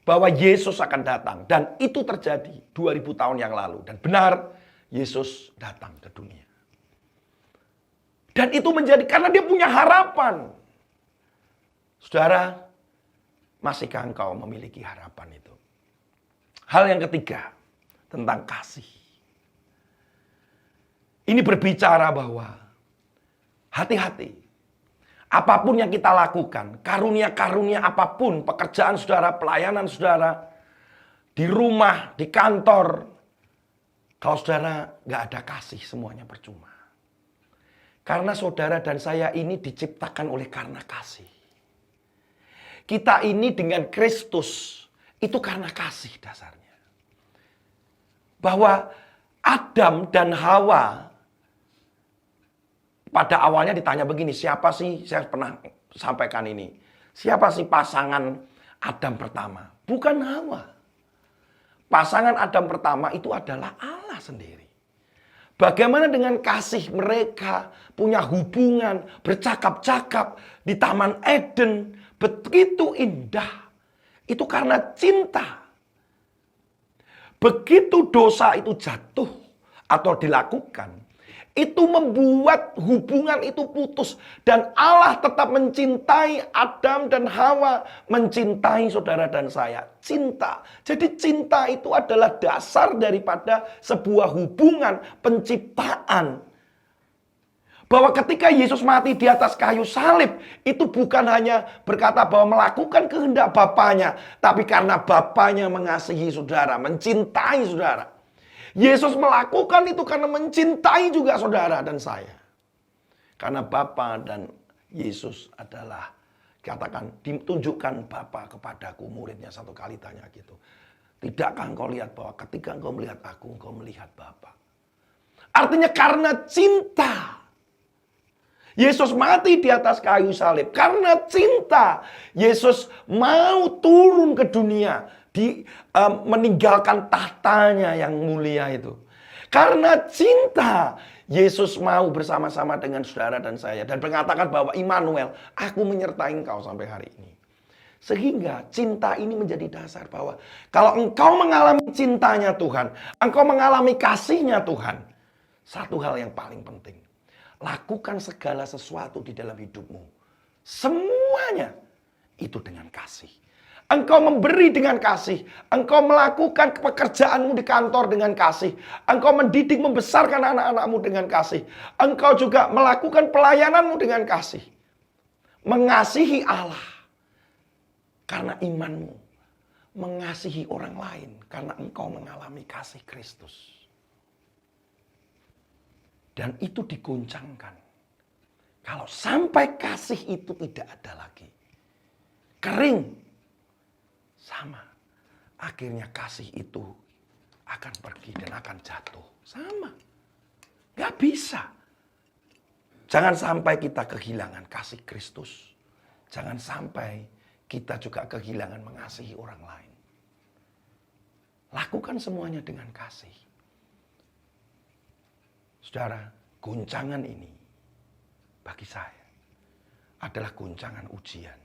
bahwa Yesus akan datang. Dan itu terjadi 2000 tahun yang lalu. Dan benar, Yesus datang ke dunia. Dan itu menjadi karena dia punya harapan. Saudara, masihkah engkau memiliki harapan itu? Hal yang ketiga, tentang kasih. Ini berbicara bahwa hati-hati. Apapun yang kita lakukan, karunia-karunia apapun, pekerjaan saudara, pelayanan saudara, di rumah, di kantor, kalau saudara nggak ada kasih, semuanya percuma. Karena saudara dan saya ini diciptakan oleh karena kasih. Kita ini dengan Kristus itu karena kasih dasarnya. Bahwa Adam dan Hawa pada awalnya ditanya begini, siapa sih, saya pernah sampaikan ini, siapa sih pasangan Adam pertama? Bukan Hawa. Pasangan Adam pertama itu adalah Allah sendiri. Bagaimana dengan kasih mereka punya hubungan, bercakap-cakap di Taman Eden, begitu indah. Itu karena cinta. Begitu dosa itu jatuh atau dilakukan, itu membuat hubungan itu putus. Dan Allah tetap mencintai Adam dan Hawa, mencintai saudara dan saya. Cinta. Jadi cinta itu adalah dasar daripada sebuah hubungan penciptaan. Bahwa ketika Yesus mati di atas kayu salib, itu bukan hanya berkata bahwa melakukan kehendak Bapanya, tapi karena Bapanya mengasihi saudara, mencintai saudara. Yesus melakukan itu karena mencintai juga saudara dan saya. Karena Bapa dan Yesus adalah, katakan, ditunjukkan Bapa kepadaku, muridnya satu kali tanya gitu. Tidakkah engkau lihat bahwa ketika engkau melihat aku, engkau melihat Bapa? Artinya karena cinta. Yesus mati di atas kayu salib. Karena cinta, Yesus mau turun ke dunia. Meninggalkan tahtanya yang mulia itu. Karena cinta, Yesus mau bersama-sama dengan saudara dan saya. Dan mengatakan bahwa Immanuel, aku menyertai engkau sampai hari ini. Sehingga cinta ini menjadi dasar bahwa kalau engkau mengalami cintanya Tuhan, engkau mengalami kasihnya Tuhan, satu hal yang paling penting, lakukan segala sesuatu di dalam hidupmu. Semuanya itu dengan kasih. Engkau memberi dengan kasih. Engkau melakukan pekerjaanmu di kantor dengan kasih. Engkau mendidik, membesarkan anak-anakmu dengan kasih. Engkau juga melakukan pelayananmu dengan kasih. Mengasihi Allah karena imanmu. Mengasihi orang lain karena engkau mengalami kasih Kristus. Dan itu digoncangkan. Kalau sampai kasih itu tidak ada lagi. Kering. Sama. Akhirnya kasih itu akan pergi dan akan jatuh. Sama. Gak bisa. Jangan sampai kita kehilangan kasih Kristus. Jangan sampai kita juga kehilangan mengasihi orang lain. Lakukan semuanya dengan kasih. Saudara, goncangan ini bagi saya adalah goncangan ujian.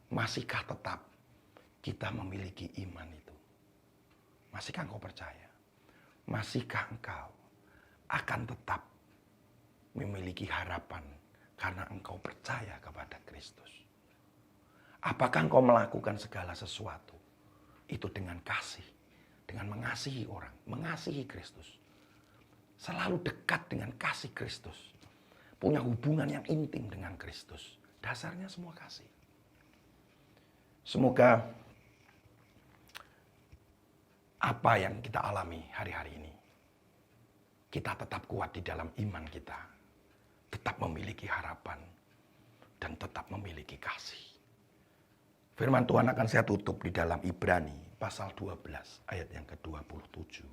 Masihkah tetap kita memiliki iman itu? Masihkah engkau percaya? Masihkah engkau akan tetap memiliki harapan karena engkau percaya kepada Kristus? Apakah engkau melakukan segala sesuatu itu dengan kasih, dengan mengasihi orang, mengasihi Kristus? Selalu dekat dengan kasih Kristus. Punya hubungan yang intim dengan Kristus. Dasarnya semua kasih. Semoga apa yang kita alami hari-hari ini, kita tetap kuat di dalam iman kita, tetap memiliki harapan, dan tetap memiliki kasih. Firman Tuhan akan saya tutup di dalam Ibrani pasal 12 ayat yang ke-27.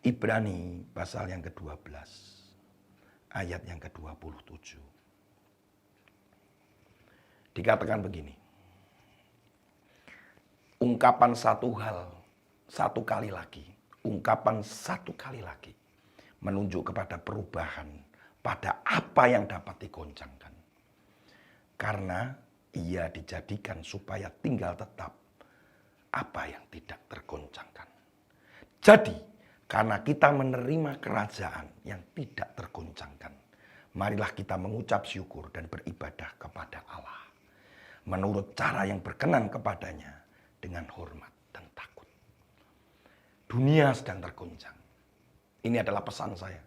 Ibrani pasal yang ke-12 ayat yang ke-27. Dikatakan begini. Ungkapan satu hal, satu kali lagi. Ungkapan satu kali lagi. Menunjuk kepada perubahan pada apa yang dapat digoncangkan. Karena ia dijadikan supaya tinggal tetap apa yang tidak tergoncangkan. Jadi, karena kita menerima kerajaan yang tidak tergoncangkan, marilah kita mengucap syukur dan beribadah kepada Allah. Menurut cara yang berkenan kepadanya dengan hormat dan takut. Dunia sedang tergoncang. Ini adalah pesan saya.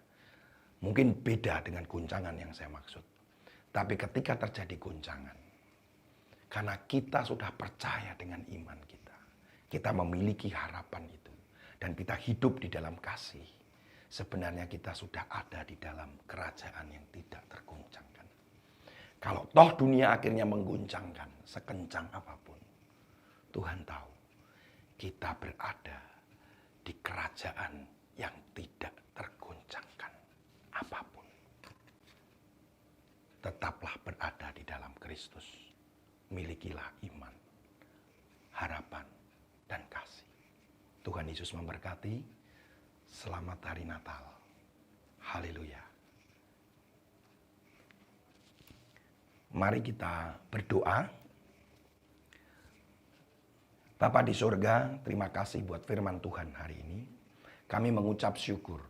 Mungkin beda dengan goncangan yang saya maksud. Tapi ketika terjadi goncangan, karena kita sudah percaya dengan iman kita, kita memiliki harapan itu, dan kita hidup di dalam kasih, sebenarnya kita sudah ada di dalam kerajaan yang tidak tergoncangkan. Kalau toh dunia akhirnya menggoncangkan sekencang apapun, Tuhan tahu kita berada di kerajaan yang tidak tergoncangkan apapun. Tetaplah berada di dalam Kristus. Milikilah iman, harapan, dan kasih. Tuhan Yesus memberkati. Selamat hari Natal. Haleluya. Mari kita berdoa. Bapa di surga, terima kasih buat firman Tuhan hari ini. Kami mengucap syukur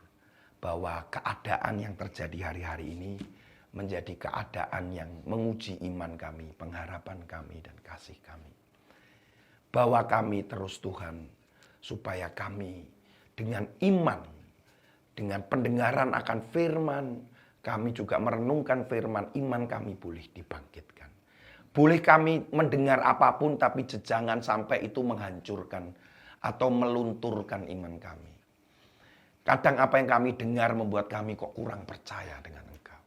bahwa keadaan yang terjadi hari-hari ini menjadi keadaan yang menguji iman kami, pengharapan kami, dan kasih kami. Bawa kami terus Tuhan, supaya kami dengan iman, dengan pendengaran akan firman, kami juga merenungkan firman, iman kami boleh dibangkitkan. Boleh kami mendengar apapun, tapi jangan sampai itu menghancurkan atau melunturkan iman kami. Kadang apa yang kami dengar membuat kami kok kurang percaya dengan Engkau.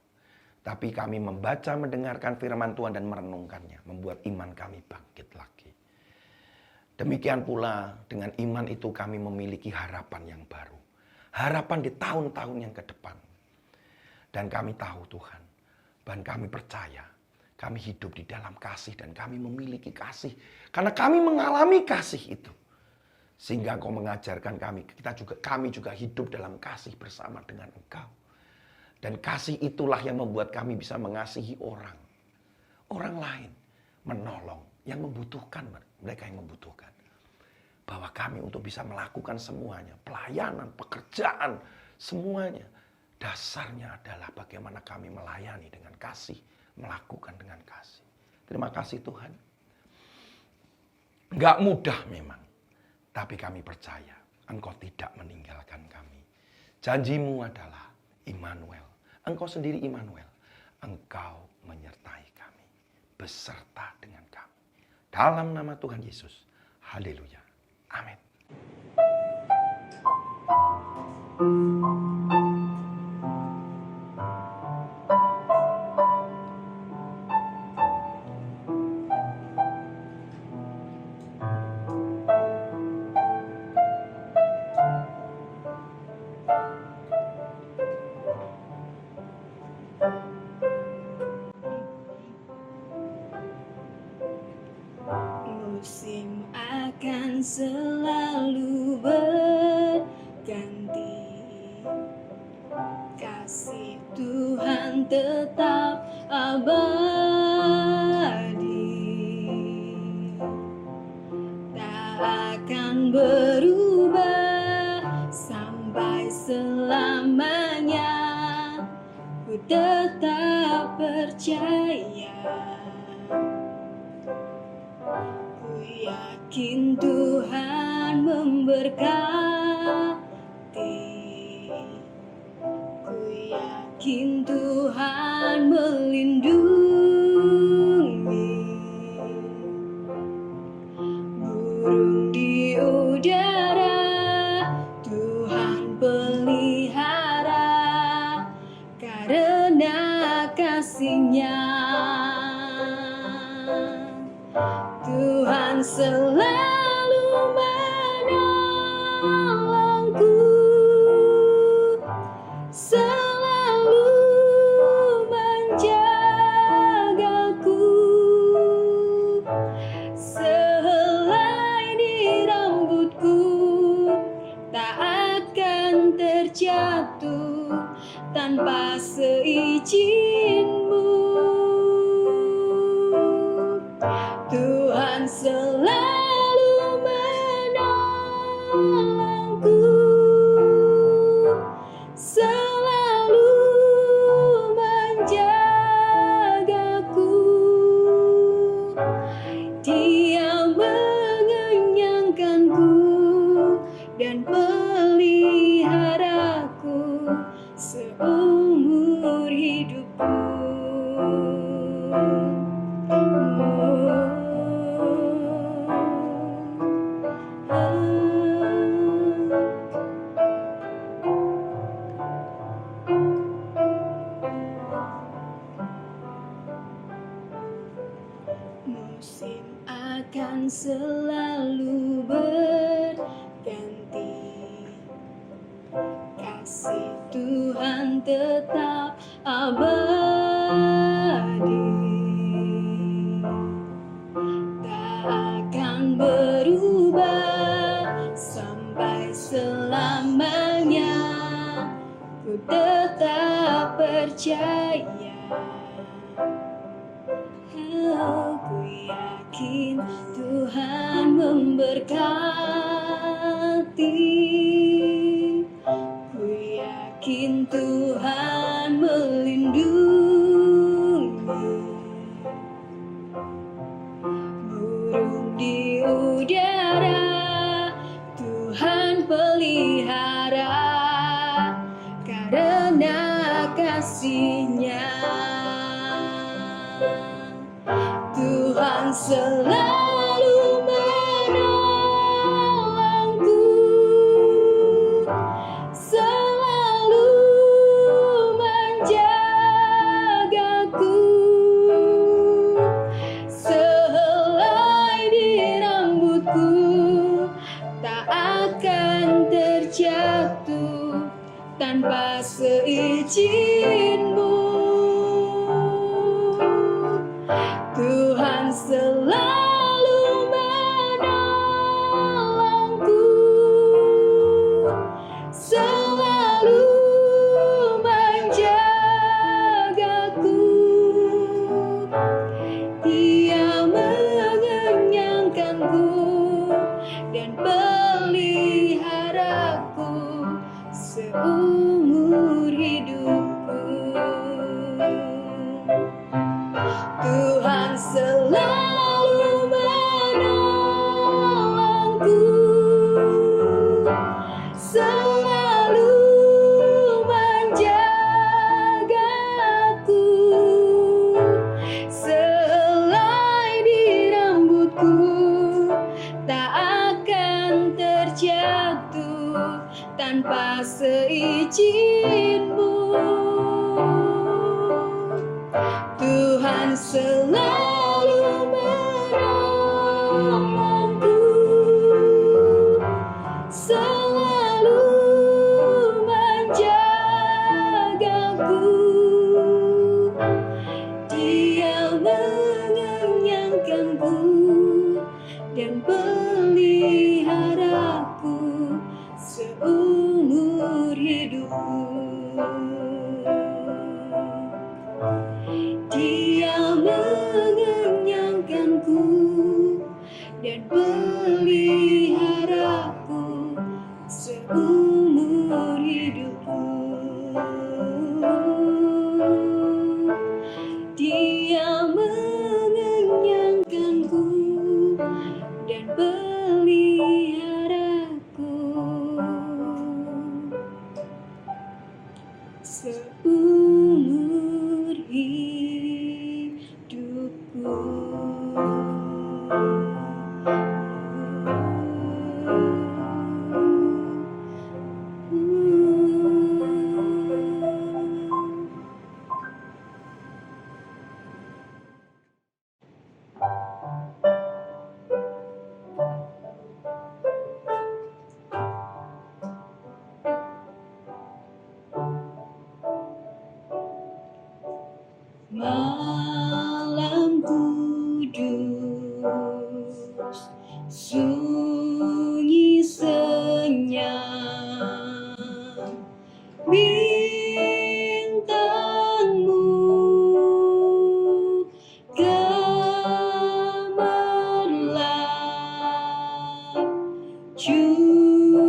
Tapi kami membaca, mendengarkan firman Tuhan dan merenungkannya, membuat iman kami bangkit lagi. Demikian pula dengan iman itu kami memiliki harapan yang baru. Harapan di tahun-tahun yang ke depan. Dan kami tahu Tuhan, dan kami percaya, kami hidup di dalam kasih dan kami memiliki kasih. Karena kami mengalami kasih itu. Sehingga Engkau mengajarkan kami juga hidup dalam kasih bersama dengan Engkau. Dan kasih itulah yang membuat kami bisa mengasihi orang. Orang lain, menolong, yang membutuhkan, mereka yang membutuhkan. Bahwa kami untuk bisa melakukan semuanya, pelayanan, pekerjaan, semuanya. Dasarnya adalah bagaimana kami melayani dengan kasih, melakukan dengan kasih. Terima kasih Tuhan. Enggak mudah memang, tapi kami percaya Engkau tidak meninggalkan kami. Janjimu adalah Immanuel. Engkau sendiri Immanuel. Engkau menyertai kami, beserta dengan kami. Dalam nama Tuhan Yesus. Haleluya. Amin. Musim akan selalu berganti, kasih Tuhan tetap abadi, tak akan berubah sampai selamanya. Ku tetap percaya, ku yakin Tuhan memberkati, ku yakin Tuhan melindungi. Burung di udara Tuhan pelihara, karena kasih-Nya Tuhan selalu menolongku, selalu menjagaku. Sehelai di rambutku tak akan terjatuh tanpa seizin-Mu. Tuhan selalu menolongku, selalu menjagaku. Dia mengenyangkanku dan peliharaku seumur hidupku. Musim akan selalu berganti, kasih Tuhan tetap abadi, tak akan berubah sampai selamanya. Ku tetap percaya, aku yakin Tuhan memberkati, ku yakin Tuhan melindungi. Burung di udara Tuhan pelihara, karena kasih-Nya Tuhan selalu menolongku, selalu menjagaku. Sehelai di rambutku tak akan terjatuh tanpa seizin-Mu. Tuhan selalu Malam kudus, sunyi senyap, bintangmu gemerlap, juru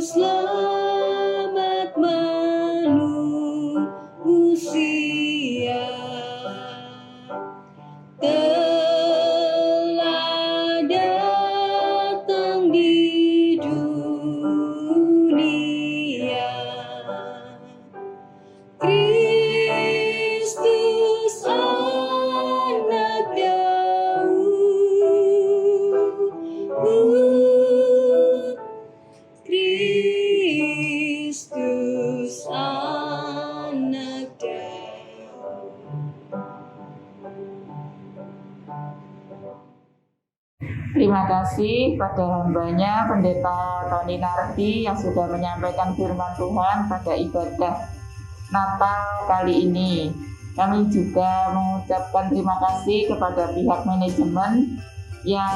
selamat manusia telah datang di dunia. Kristus anak Daud, Kristus anak Daud. Terima kasih pada hambanya Pendeta Tony Nardi yang sudah menyampaikan firman Tuhan pada ibadah Natal kali ini. Kami juga mengucapkan terima kasih kepada pihak manajemen yang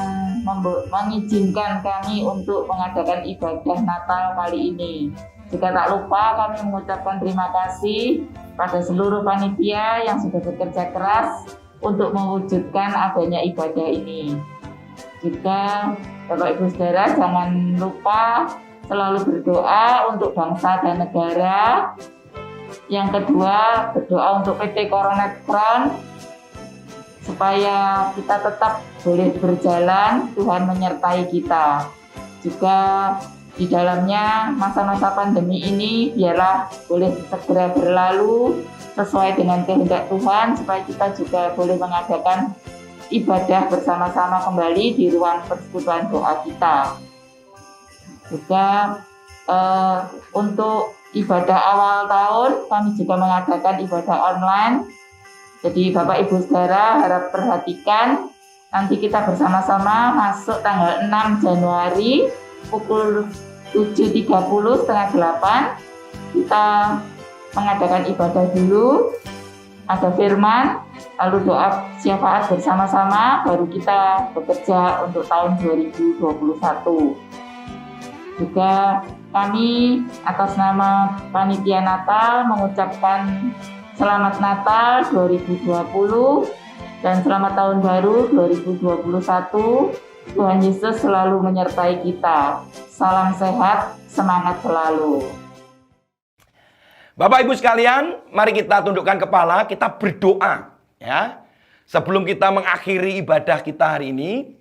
mengizinkan kami untuk mengadakan ibadah Natal kali ini. Juga tak lupa kami mengucapkan terima kasih pada seluruh panitia yang sudah bekerja keras untuk mewujudkan adanya ibadah ini. Juga Bapak Ibu Saudara jangan lupa selalu berdoa untuk bangsa dan negara. Yang kedua, berdoa untuk PT Coronetron supaya kita tetap boleh berjalan, Tuhan menyertai kita. Juga di dalamnya masa-masa pandemi ini biarlah boleh segera berlalu sesuai dengan kehendak Tuhan supaya kita juga boleh mengadakan ibadah bersama-sama kembali di ruang persekutuan doa kita. Juga untuk ibadah awal tahun kami juga mengadakan ibadah online. Jadi Bapak Ibu Saudara harap perhatikan, nanti kita bersama-sama masuk tanggal 6 Januari pukul 7.30 setengah 8 kita mengadakan ibadah dulu, ada firman, lalu doa syafaat bersama-sama, baru kita bekerja untuk tahun 2021. Juga kami atas nama Panitia Natal mengucapkan Selamat Natal 2020 dan Selamat Tahun Baru 2021. Tuhan Yesus selalu menyertai kita. Salam sehat, semangat selalu. Bapak Ibu sekalian, mari kita tundukkan kepala, kita berdoa ya. Sebelum kita mengakhiri ibadah kita hari ini,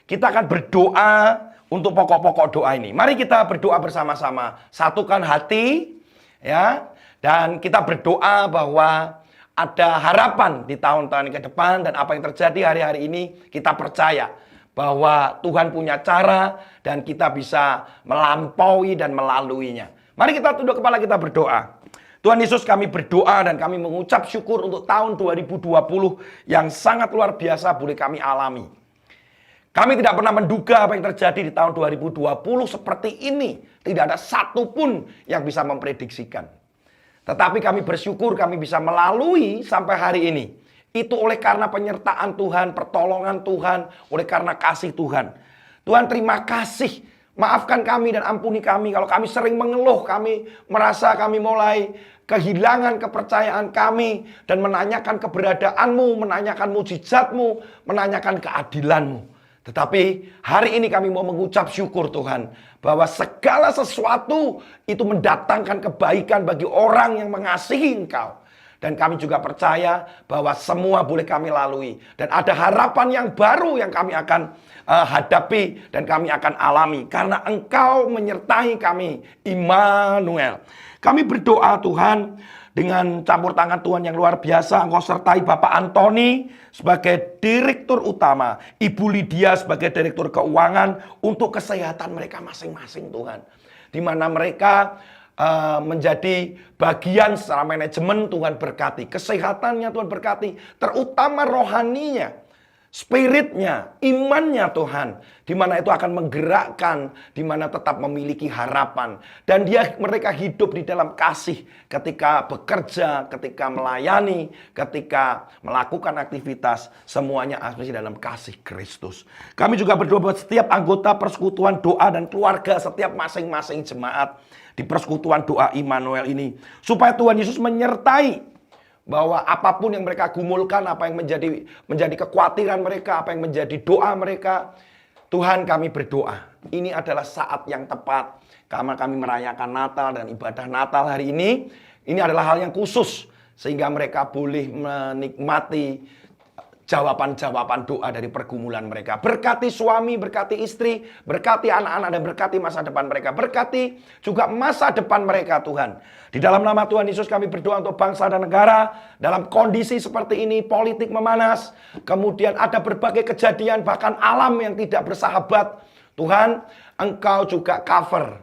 kita akan berdoa untuk pokok-pokok doa ini. Mari kita berdoa bersama-sama, satukan hati ya, dan kita berdoa bahwa ada harapan di tahun-tahun ke depan dan apa yang terjadi hari-hari ini kita percaya bahwa Tuhan punya cara dan kita bisa melampaui dan melaluinya. Mari kita tunduk kepala, kita berdoa. Tuhan Yesus, kami berdoa dan kami mengucap syukur untuk tahun 2020 yang sangat luar biasa boleh kami alami. Kami tidak pernah menduga apa yang terjadi di tahun 2020 seperti ini. Tidak ada satupun yang bisa memprediksikan. Tetapi kami bersyukur kami bisa melalui sampai hari ini. Itu oleh karena penyertaan Tuhan, pertolongan Tuhan, oleh karena kasih Tuhan. Tuhan terima kasih. Maafkan kami dan ampuni kami kalau kami sering mengeluh, kami merasa kami mulai kehilangan kepercayaan kami dan menanyakan keberadaanmu, menanyakan mujizatmu, menanyakan keadilanmu. Tetapi hari ini kami mau mengucap syukur Tuhan bahwa segala sesuatu itu mendatangkan kebaikan bagi orang yang mengasihi Engkau. Dan kami juga percaya bahwa semua boleh kami lalui. Dan ada harapan yang baru yang kami akan hadapi dan kami akan alami. Karena Engkau menyertai kami, Immanuel. Kami berdoa Tuhan dengan campur tangan Tuhan yang luar biasa. Engkau sertai Bapak Antoni sebagai direktur utama. Ibu Lydia sebagai direktur keuangan untuk kesehatan mereka masing-masing Tuhan. Di mana mereka menjadi bagian secara manajemen, Tuhan berkati. Kesehatannya Tuhan berkati, terutama rohaninya. spiritnya, imannya Tuhan, di mana itu akan menggerakkan, di mana tetap memiliki harapan, dan mereka hidup di dalam kasih ketika bekerja, ketika melayani, ketika melakukan aktivitas, semuanya asli dalam kasih Kristus. Kami juga berdoa buat setiap anggota persekutuan doa dan keluarga setiap masing-masing jemaat di persekutuan doa Immanuel ini, supaya Tuhan Yesus menyertai bahwa apapun yang mereka gumulkan, apa yang menjadi kekhawatiran mereka, apa yang menjadi doa mereka, Tuhan, kami berdoa, ini adalah saat yang tepat karena kami merayakan Natal dan ibadah Natal hari ini. Ini adalah hal yang khusus sehingga mereka boleh menikmati jawaban-jawaban doa dari pergumulan mereka. Berkati suami, berkati istri, berkati anak-anak, dan berkati masa depan mereka. Berkati juga masa depan mereka, Tuhan. Di dalam nama Tuhan Yesus kami berdoa untuk bangsa dan negara. Dalam kondisi seperti ini, politik memanas. Kemudian ada berbagai kejadian, bahkan alam yang tidak bersahabat. Tuhan, Engkau juga cover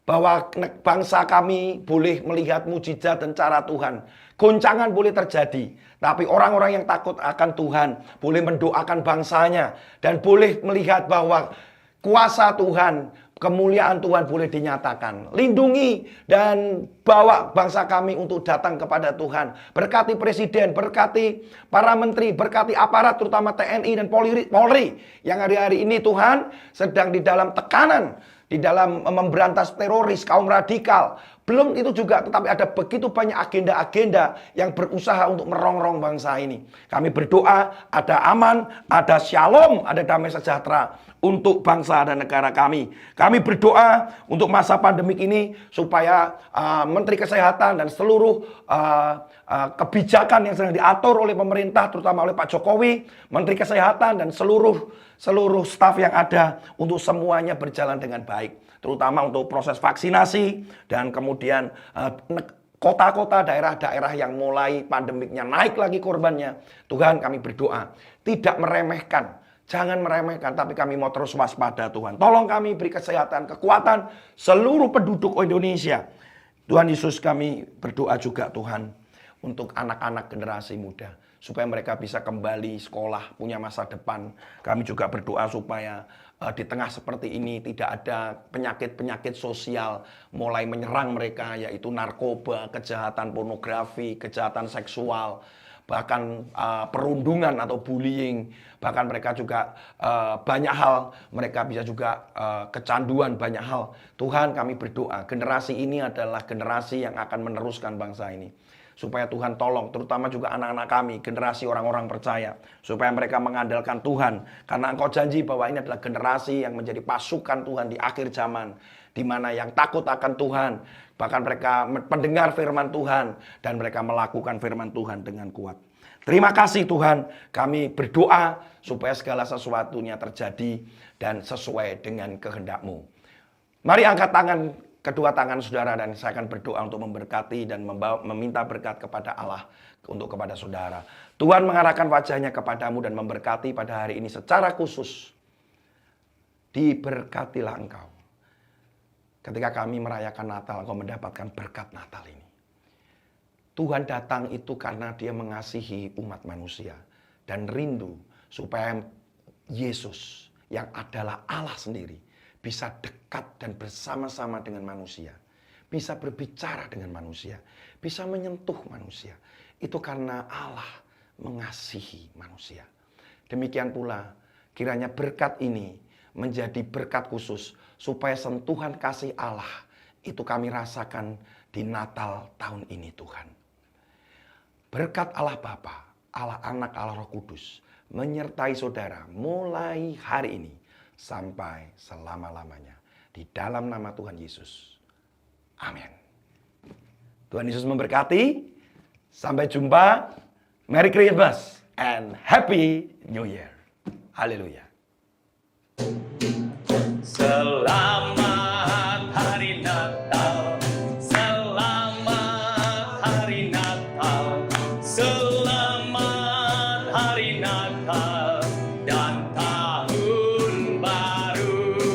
bahwa bangsa kami boleh melihat mujizat dan cara Tuhan. Goncangan boleh terjadi, tapi orang-orang yang takut akan Tuhan boleh mendoakan bangsanya dan boleh melihat bahwa kuasa Tuhan, kemuliaan Tuhan boleh dinyatakan. Lindungi dan bawa bangsa kami untuk datang kepada Tuhan. Berkati presiden, berkati para menteri, berkati aparat terutama TNI dan Polri yang hari-hari ini Tuhan sedang di dalam tekanan, di dalam memberantas teroris, kaum radikal. Belum itu juga, tetapi ada begitu banyak agenda-agenda yang berusaha untuk merongrong bangsa ini. Kami berdoa ada aman, ada shalom, ada damai sejahtera untuk bangsa dan negara kami. Kami berdoa untuk masa pandemik ini supaya Menteri Kesehatan dan seluruh kebijakan yang sedang diatur oleh pemerintah, terutama oleh Pak Jokowi, Menteri Kesehatan dan seluruh staf yang ada, untuk semuanya berjalan dengan baik. Terutama untuk proses vaksinasi dan kemudian kota-kota, daerah-daerah yang mulai pandemiknya naik lagi korbannya. Tuhan, kami berdoa tidak meremehkan, jangan meremehkan, tapi kami mau terus waspada Tuhan. Tolong kami beri kesehatan, kekuatan seluruh penduduk Indonesia. Tuhan Yesus, kami berdoa juga Tuhan untuk anak-anak generasi muda, supaya mereka bisa kembali sekolah, punya masa depan. Kami juga berdoa supaya di tengah seperti ini tidak ada penyakit-penyakit sosial mulai menyerang mereka, yaitu narkoba, kejahatan pornografi, kejahatan seksual, bahkan perundungan atau bullying. Bahkan mereka juga banyak hal, mereka bisa juga kecanduan banyak hal. Tuhan, kami berdoa generasi ini adalah generasi yang akan meneruskan bangsa ini. Supaya Tuhan tolong, terutama juga anak-anak kami, generasi orang-orang percaya. Supaya mereka mengandalkan Tuhan. Karena Engkau janji bahwa ini adalah generasi yang menjadi pasukan Tuhan di akhir zaman. Di mana yang takut akan Tuhan. Bahkan mereka mendengar firman Tuhan. Dan mereka melakukan firman Tuhan dengan kuat. Terima kasih Tuhan, kami berdoa supaya segala sesuatunya terjadi dan sesuai dengan kehendak-Mu. Mari angkat kedua tangan saudara, dan saya akan berdoa untuk memberkati dan meminta berkat kepada Allah untuk kepada saudara. Tuhan mengarahkan wajahnya kepadamu dan memberkati pada hari ini secara khusus. Diberkatilah engkau. Ketika kami merayakan Natal, engkau mendapatkan berkat Natal ini. Tuhan datang itu karena Dia mengasihi umat manusia dan rindu supaya Yesus yang adalah Allah sendiri bisa dekat dan bersama-sama dengan manusia. Bisa berbicara dengan manusia. Bisa menyentuh manusia. Itu karena Allah mengasihi manusia. Demikian pula kiranya berkat ini menjadi berkat khusus. Supaya sentuhan kasih Allah itu kami rasakan di Natal tahun ini Tuhan. Berkat Allah Bapa, Allah Anak, Allah Roh Kudus menyertai saudara mulai hari ini sampai selama-lamanya. Di dalam nama Tuhan Yesus. Amin. Tuhan Yesus memberkati. Sampai jumpa. Merry Christmas and Happy New Year. Haleluya. Selamat Hari Natal. Selamat Hari Natal. Selamat Hari Natal dan Tahun Baru.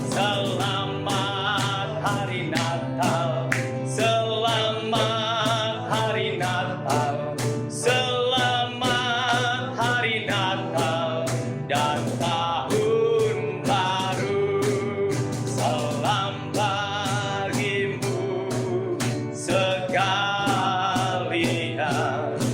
Selamat Hari Natal. Selamat Hari Natal. Selamat Hari Natal. Tuhan.